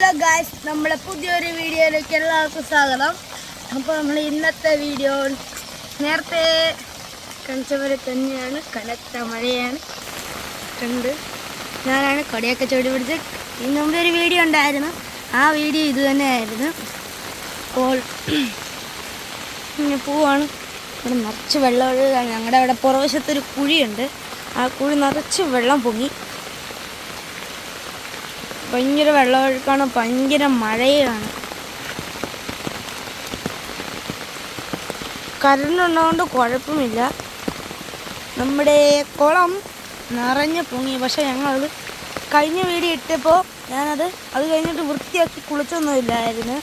Hello guys, നമ്മളെ പുതിയൊരു വീഡിയോയിലേക്ക് എല്ലാവർക്കും സ്വാഗതം. അപ്പോൾ നമ്മൾ ഇന്നത്തെ വീഡിയോ നേരത്തെ കാണിച്ച പോലെ തന്നെയാണ്. കനത്ത മഴയാണ് കണ്ട് ഞാനാണ് കൊടയൊക്കെ ചൂടി പിടിച്ച്. ഇതിന് മുമ്പ് ഒരു വീഡിയോ ഉണ്ടായിരുന്നു, ആ വീഡിയോ ഇത് തന്നെയായിരുന്നു. അപ്പോൾ ഇങ്ങനെ പോവാണ്. ഇവിടെ നിറച്ച് വെള്ളം ഒഴുകാണ്. ഞങ്ങളുടെ അവിടെ പുറവശത്തൊരു കുഴിയുണ്ട്, ആ കുഴി നിറച്ച് വെള്ളം പൊങ്ങി. ഭയങ്കര വെള്ളമൊഴുക്കാണ്, ഭയങ്കര മഴയാണ്. കരണ്ടുള്ളതുകൊണ്ട് കുഴപ്പമില്ല. നമ്മുടെ കുളം നിറഞ്ഞ് പൊങ്ങി. പക്ഷെ ഞങ്ങളത് കഴിഞ്ഞ വീഡിയോ ഇട്ടപ്പോൾ അത് കഴിഞ്ഞിട്ട് വൃത്തിയാക്കി കുളിച്ചൊന്നുമില്ലായിരുന്നു.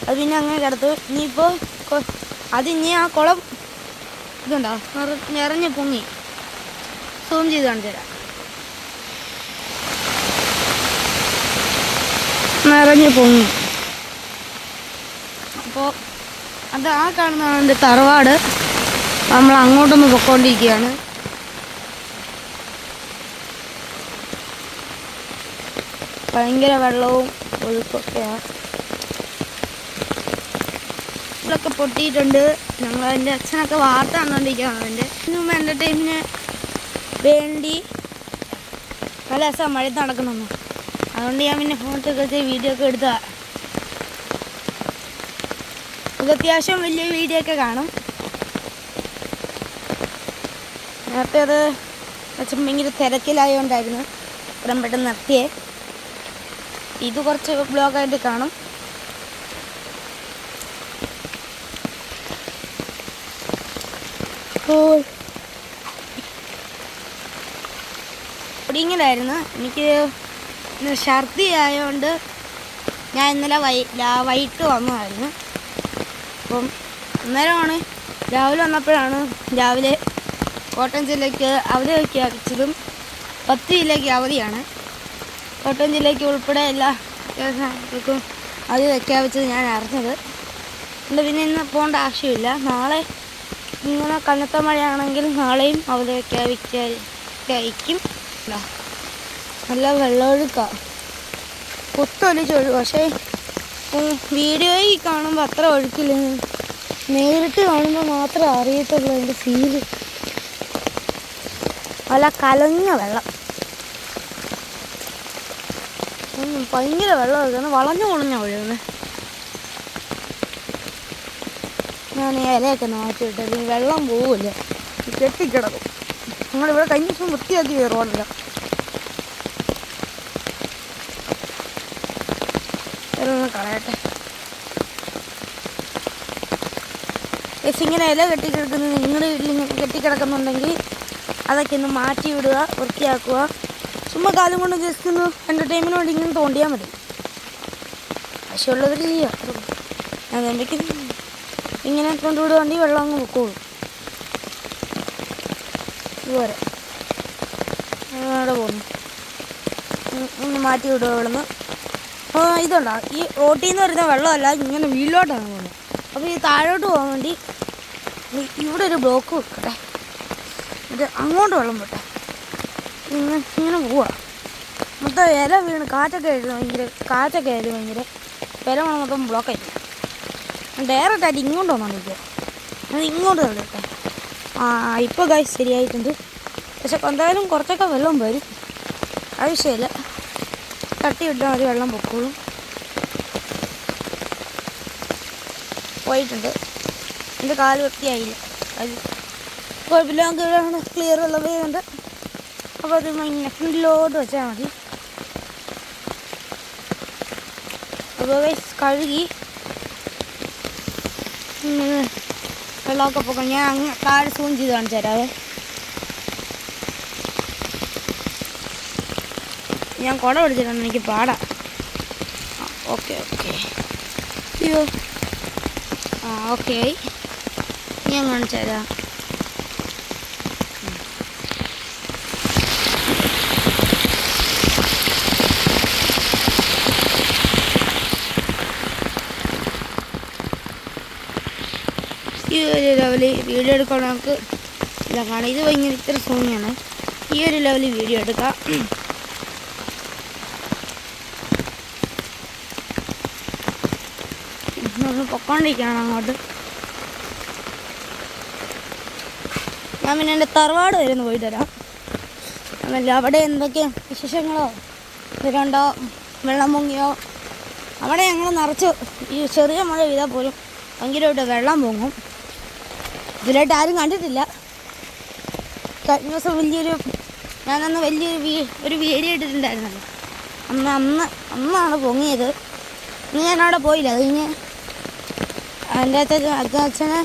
അത് പിന്നെ അങ്ങനെ കിടത്തു. ഇനിയിപ്പോൾ അതിനി ആ കുളം ഇതുണ്ടോ നിറഞ്ഞ് പൊങ്ങി. സൂം ചെയ്ത് കാണിച്ചു തരാം. നിറഞ്ഞ് പൊങ്ങി. അപ്പോൾ അത് ആ കാണുന്നതാണ് എൻ്റെ തറവാട്. നമ്മൾ അങ്ങോട്ടൊന്ന് പൊക്കോണ്ടിരിക്കുകയാണ്. ഭയങ്കര വെള്ളവും ഒഴുക്കൊക്കെയാണ്. ഇതൊക്കെ പൊട്ടിയിട്ടുണ്ട്. ഞങ്ങൾ എൻ്റെ അച്ഛനൊക്കെ വാർത്ത കണ്ടുകൊണ്ടിരിക്കുകയാണ്. എൻ്റെ മുമ്പ് എൻ്റർടൈമിന് വേണ്ടി നല്ല രസം മഴയത്ത് നടക്കണമെന്ന്. അതുകൊണ്ട് ഞാൻ പിന്നെ ഫോട്ടോക്കെ വീഡിയോ ഒക്കെ എടുത്താ. ഇത് അത്യാവശ്യം വലിയ വീഡിയോ ഒക്കെ കാണും. നേരത്തെ അത് അച്ഛൻ ഭയങ്കര തിരക്കിലായതുകൊണ്ടായിരുന്നു ഇത്രയും പെട്ടെന്ന് നിർത്തിയേ. ഇത് കുറച്ച് ബ്ലോഗായിട്ട് കാണും. ഇങ്ങനായിരുന്നു. എനിക്ക് ഛർദി ആയതുകൊണ്ട് ഞാൻ ഇന്നലെ വൈകിട്ട് വന്നതായിരുന്നു. അപ്പം അന്നേരമാണ് രാവിലെ വന്നപ്പോഴാണ് രാവിലെ കോട്ടയം ജില്ലയ്ക്ക് അവധി പ്രഖ്യാപിച്ചതും. 10 ജില്ലയ്ക്ക് അവധിയാണ്. കോട്ടയം ജില്ലയ്ക്ക് ഉൾപ്പെടെ എല്ലാ ക്കും അവധി പ്രഖ്യാപിച്ചത് ഞാൻ അറിഞ്ഞത്. അതുകൊണ്ട് പിന്നെ ഇന്ന് പോകേണ്ട ആവശ്യമില്ല. നാളെ ഇങ്ങനെ കനത്ത മഴയാണെങ്കിൽ നാളെയും അവധി പ്രഖ്യാപിക്കും. നല്ല വെള്ളമൊഴുക്കാണ്, പൊത്തൊലിച്ചൊഴുകും. പക്ഷേ വീഡിയോയിൽ കാണുമ്പോൾ അത്ര ഒഴുക്കില്ല. നേരിട്ട് കാണുമ്പോൾ മാത്രമേ അറിയത്തുള്ളൂ എൻ്റെ ഫീല്. നല്ല കലങ്ങ വെള്ളം, ഭയങ്കര വെള്ളം ഒഴുകുന്നത്. വളഞ്ഞു പൊളഞ്ഞാണ് ഒഴുകുന്നത്. ഞാൻ ഇലയൊക്കെ മാറ്റിയിട്ട് വെള്ളം പോവില്ല, കെട്ടിക്കിടക്കും. ഞങ്ങളിവിടെ കഴിഞ്ഞ ദിവസം വൃത്തിയാക്കി റോഡല്ല. കളയട്ടെ. ഇങ്ങനെ ഇല കെട്ടിക്കിടക്കുന്നത് നിങ്ങളുടെ വീട്ടിൽ കെട്ടിക്കിടക്കുന്നുണ്ടെങ്കിൽ അതൊക്കെ ഒന്ന് മാറ്റി വിടുക, വൃത്തിയാക്കുക. ചുമ്മാ കാലം കൊണ്ട് ജസ്റ്റ് ഒന്ന് എൻ്റർടൈൻമെൻറ്റിന് വേണ്ടി ഇങ്ങനെ തോണ്ടിയാൽ മതി. ആവശ്യമുള്ളവർ ചെയ്യുക. അതെന്തൊക്കെ ഇങ്ങനെ കൊണ്ടുവിടുവാണെങ്കിൽ വെള്ളം അങ്ങ് പൊക്കോളും. ഇതുപോലെ അവിടെ പോകുന്നു. ഒന്ന് മാറ്റി വിടുക ഇവിടുന്ന്. ഇതുണ്ടോ, ഈ റോട്ടിൽ നിന്ന് വരുന്ന വെള്ളമല്ല, ഇങ്ങനെ വീട്ടിലോട്ടാണ് പോകുന്നത്. അപ്പോൾ ഈ താഴോട്ട് പോകാൻ വേണ്ടി ഇവിടെ ഒരു ബ്ലോക്ക് വെക്കട്ടെ. ഇത് അങ്ങോട്ട് വെള്ളം പോട്ടെ. ഇങ്ങനെ പോവാ. മൊത്തം ഇല വീണ് കാറ്റൊക്കെ ആയിരുന്നു ഭയങ്കര ഇല മൊത്തം ബ്ലോക്കായിരുന്നു. ഡയറക്റ്റ് ആയിട്ട് ഇങ്ങോട്ട് വന്നോണ്ടിരിക്കുക. അത് ഇങ്ങോട്ട് തള്ളിട്ടെ. ഇപ്പോൾ ഗൈസ് ശരിയായിട്ടുണ്ട്. പക്ഷെ എന്തായാലും കുറച്ചൊക്കെ വെള്ളം വരും, ആവശ്യമില്ല. തട്ടി വിട്ടാൽ മതി, വെള്ളം പൊക്കോളും. പോയിട്ടുണ്ട്. എൻ്റെ കാല് വൃത്തിയായില്ല, അത് കുഴപ്പമില്ല. നമുക്ക് ക്ലിയർ വെള്ളം വരുന്നുണ്ട്. അപ്പോൾ അത് ഫ്രണ്ടിലോട്ട് വെച്ചാൽ മതി. അപ്പോൾ കഴുകി വെള്ളമൊക്കെ പൊക്കണം. ഞാൻ അങ്ങ് താഴെ സൂം ചെയ്ത് കാണിച്ചു തരാവേ. ഞാൻ കുട പിടിച്ചിട്ടുണ്ട്, എനിക്ക് പാടാ. ഓക്കെ അയ്യോ ഓക്കെ ആയി. ഞാൻ കാണിച്ചു തരാം. ഈ ഒരു ലെവലിൽ വീഡിയോ എടുക്കാൻ നമുക്ക് ഇല്ല കാണാം. ഇത് ഭയങ്കര ഇത്ര സോണിയാണ്. ഈ ഒരു ലെവലിൽ വീഡിയോ എടുക്കാം. നമ്മൾ പൊക്കോണ്ടിരിക്കുകയാണ് അങ്ങോട്ട്. ഞാൻ പിന്നെ എൻ്റെ തറവാട് വരെ ഒന്ന് പോയിട്ട് വരാം. അതല്ല അവിടെ എന്തൊക്കെ വിശേഷങ്ങളോ വരുന്നുണ്ടോ, വെള്ളം പൊങ്ങിയോ. അവിടെ ഞങ്ങൾ നിറച്ച് ഈ ചെറിയ മഴ പെയ്താൽ പോലും ഭയങ്കരമായിട്ട് വെള്ളം പൊങ്ങും. ഇതിലായിട്ട് ആരും കണ്ടിട്ടില്ല. കഴിഞ്ഞ ദിവസം ഞാനന്ന് വലിയൊരു വീഡിയോ ഇട്ടിട്ടുണ്ടായിരുന്നല്ലോ. അന്നാണ് പൊങ്ങിയത്. ഇനി ഞാനവിടെ പോയില്ല. അത് കഴിഞ്ഞ് എൻ്റെ അച്ഛനെ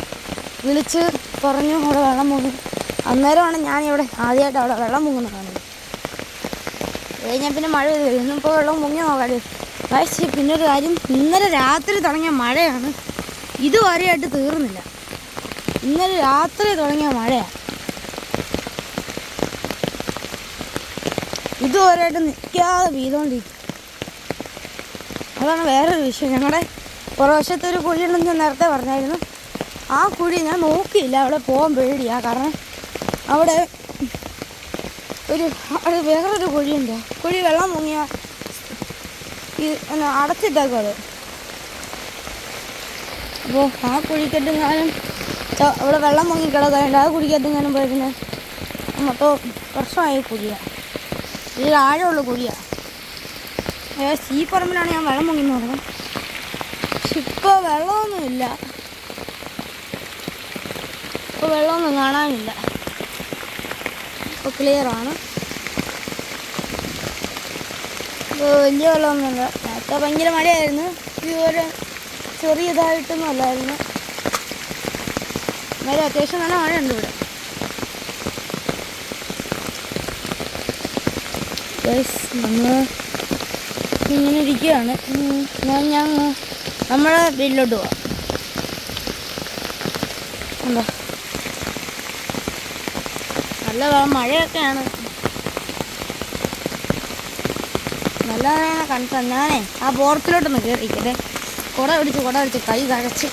വിളിച്ച് പറഞ്ഞു അവിടെ വെള്ളം പൊങ്ങി. അന്നേരമാണ് ഞാനിവിടെ ആദ്യമായിട്ട് അവിടെ വെള്ളം പൊങ്ങുന്നത് കാണുന്നത്. അത് കഴിഞ്ഞാൽ പിന്നെ മഴ പെയ്തു. ഇന്നിപ്പോൾ വെള്ളം പൊങ്ങി നോക്കാതെ. പക്ഷേ പിന്നൊരു കാര്യം, ഇന്നലെ രാത്രി തുടങ്ങിയ മഴയാണ് ഇതുവരെയായിട്ട് തീർന്നില്ല. ഇന്നലെ രാത്രി തുടങ്ങിയ മഴയാണ് ഇതുവരെയായിട്ട് നിൽക്കാതെ പെയ്തുകൊണ്ടിരിക്കും. അതാണ് വേറൊരു വിഷയം. ഞങ്ങളുടെ പുറവശത്തെ ഒരു കുഴിയുണ്ടെന്ന് ഞാൻ നേരത്തെ പറഞ്ഞായിരുന്നു. ആ കുഴി ഞാൻ നോക്കിയില്ല, അവിടെ പോകാൻ പേടിയാണ്. കാരണം അവിടെ വേറൊരു കുഴിയുണ്ട്. കുഴി വെള്ളം മുങ്ങിയ അടച്ചിട്ടേക്കും അത്. അപ്പോൾ ആ കുഴിക്കെട്ടെങ്ങാനും അവിടെ വെള്ളം മുങ്ങി കിടക്കാറുണ്ട്. ആ കുഴിക്കെട്ടെങ്ങാനും പോയതിന് മൊത്തം പ്രശ്നമായി കുഴിയാണ്. ഇതിൽ ആഴമുള്ള കുഴിയാണ്. ഈ പറമ്പിലാണ് ഞാൻ വെള്ളം മുങ്ങി നോക്കുന്നത്. പക്ഷെ ഇപ്പോൾ വെള്ളമൊന്നുമില്ല. ഇപ്പോൾ വെള്ളമൊന്നും കാണാനില്ല. ഇപ്പോൾ ക്ലിയറാണ്. ഇപ്പോൾ വലിയ വെള്ളമൊന്നുമില്ല. നേരത്തെ ഭയങ്കര മഴയായിരുന്നു. ഇതുപോലെ ചെറിയതായിട്ടൊന്നും അല്ലായിരുന്നു. എന്നാലും അത്യാവശ്യം നല്ല മഴയുണ്ട് ഇവിടെ. നമ്മൾ ഇങ്ങനെ ഇരിക്കുകയാണ്. ഞാൻ നമ്മളെ വീട്ടിലോട്ട് പോവാം. എന്താ നല്ല മഴയൊക്കെയാണ്. നല്ല കൺഫേം. ഞാനേ ആ പോർത്തിലോട്ടൊന്ന് കയറിയിരിക്കട്ടെ. കുട പിടിച്ച് കൈ കഴച്ച്.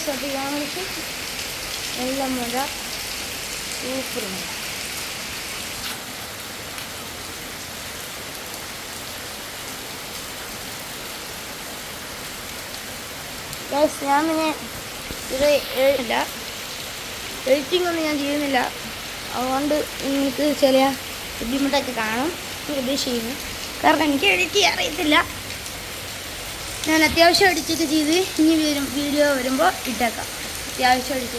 സത്യമാണിച്ച് നല്ല മഴ, സൂപ്പർ മഴ. ഞാൻ പിന്നെ ഇത് എഡിറ്റിംഗ് ഒന്നും ഞാൻ ചെയ്യുന്നില്ല. അതുകൊണ്ട് എനിക്ക് ചെറിയ ബുദ്ധിമുട്ടൊക്കെ കാണും പ്രതീക്ഷിക്കുന്നു. കാരണം എനിക്ക് എഡിറ്റ് ചെയ്യാൻ അറിയത്തില്ല. ഞാൻ അത്യാവശ്യം എഡിറ്റൊക്കെ ചെയ്ത് ഇനി വീഡിയോ വരുമ്പോൾ ഇട്ടേക്കാം. അത്യാവശ്യം എഡിറ്റ്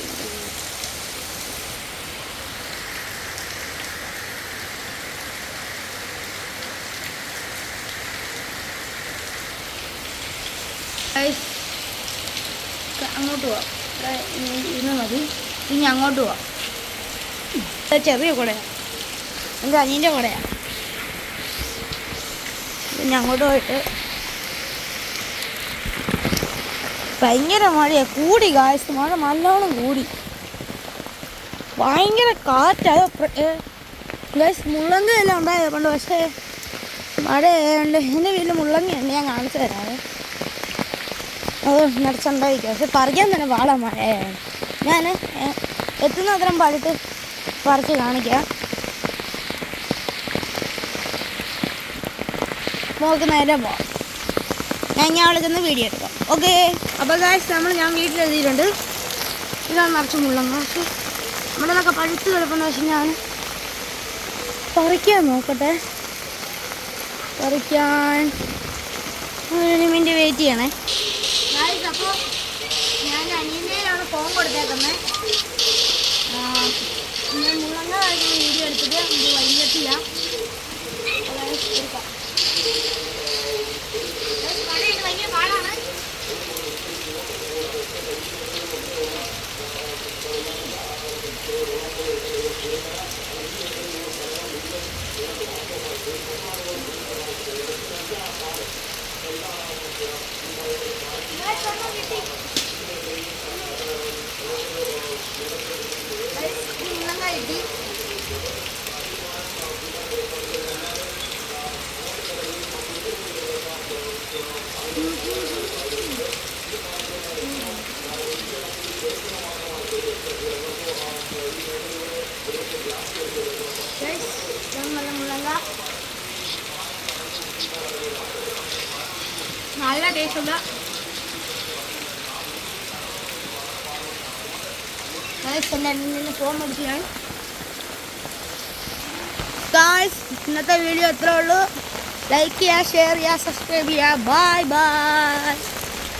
അങ്ങോട്ട് പോവാം. ഇന്ന് മതി. ഇനി അങ്ങോട്ട് പോവാം. ചെറിയ കുടയാണ്, എൻ്റെ അനിയൻ്റെ കുടയാണ്. പിന്നെ അങ്ങോട്ട് പോയിട്ട് ഭയങ്കര മഴയാണ്. കൂടി ഗായ്സ്, മഴ നല്ലോണം കൂടി. ഭയങ്കര കാറ്റാണ് ഗായ്സ്. മുള്ളങ്കി എല്ലാം ഉണ്ടായത് പണ്ട്. പക്ഷേ മഴ ആയതുകൊണ്ട് എൻ്റെ വീട്ടിൽ മുള്ളങ്കിയുണ്ട്. ഞാൻ കാണിച്ചു തരാമേ. അത് നിറച്ചുണ്ടായിരിക്കും. പക്ഷെ പറിക്കാൻ തന്നെ പാടാ മഴയാണ്. ഞാൻ എത്തുന്ന അത്രയും പറിച്ച് കാണിക്കാം. നമുക്ക് നേരെ പോവാം. ഞാൻ അവിടെ ചെന്ന് വീഡിയോ എടുക്കാം. ഓക്കെ. അപ്പോൾ ഗായ്സ് ഞാൻ വീട്ടിലെഴുതിയിട്ടുണ്ട്. ഇതാണ് നിറച്ച് മുള്ളങ്ങ. പക്ഷെ നമ്മുടെ നിന്നൊക്കെ പഴുത്ത് കിടക്കുന്ന. പക്ഷെ ഞാൻ പറിക്കാൻ നോക്കട്ടെ. പറിക്കാൻ ഒരു മിനിറ്റ് വെയിറ്റ് ചെയ്യണേ. അപ്പോൾ ഞാൻ അനിയൻ്റെയിലാണ് ഫോൺ കൊടുത്തേക്കുന്നത്. ഞാൻ മുള്ളങ്ങ കഴിക്കുന്ന വീഡിയോ എടുത്തിട്ട് ഇത് വൈകിട്ടില്ല. എടുക്കാം. മഴയുണ്ട്, ഭയങ്കര പാടാണ്. നല്ല ടേസ്റ്റ് ഉണ്ട്. ഫോൺ മേടിച്ച് ഞാൻ ഇന്നത്തെ വീഡിയോ എത്ര ഉള്ളൂ. ലൈക്ക് ചെയ്യുക, ഷെയർ ചെയ്യുക, സബ്സ്ക്രൈബ് ചെയ്യുക. Bye bye.